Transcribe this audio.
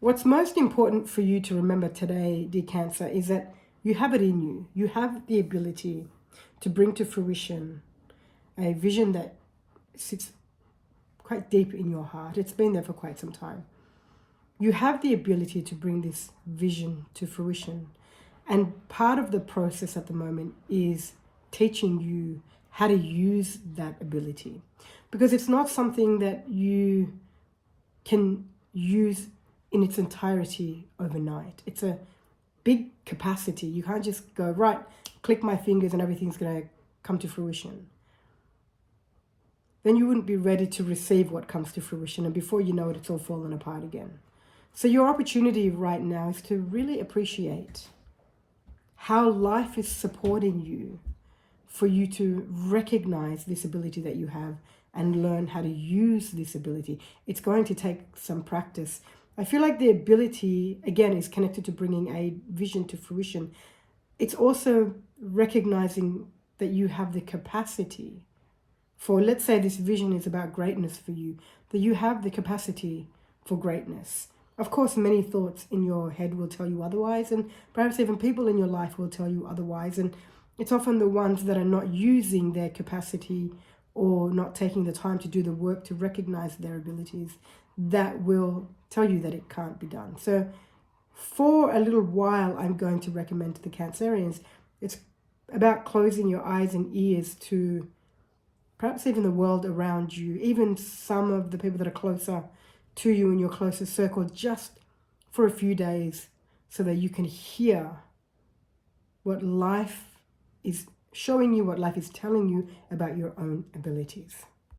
What's most important for you to remember today, dear Cancer, is that you have it in you. You have the ability to bring to fruition a vision that sits quite deep in your heart. It's been there for quite some time. You have the ability to bring this vision to fruition. And part of the process at the moment is teaching you how to use that ability. Because it's not something that you can use in its entirety overnight. It's a big capacity. You can't just go, right, click my fingers and everything's going to come to fruition. Then you wouldn't be ready to receive what comes to fruition. And before you know it, it's all fallen apart again. So your opportunity right now is to really appreciate how life is supporting you for you to recognize this ability that you have and learn how to use this ability. It's going to take some practice. I feel like the ability, again, is connected to bringing a vision to fruition. It's also recognizing that you have the capacity for, let's say this vision is about greatness for you, that you have the capacity for greatness. Of course, many thoughts in your head will tell you otherwise, and perhaps even people in your life will tell you otherwise. And it's often the ones that are not using their capacity or not taking the time to do the work to recognize their abilities that will tell you that it can't be done. So for a little while, I'm going to recommend to the Cancerians, it's about closing your eyes and ears to perhaps even the world around you, even some of the people that are closer to you in your closest circle, just for a few days, so that you can hear what life is showing you, what life is telling you about your own abilities.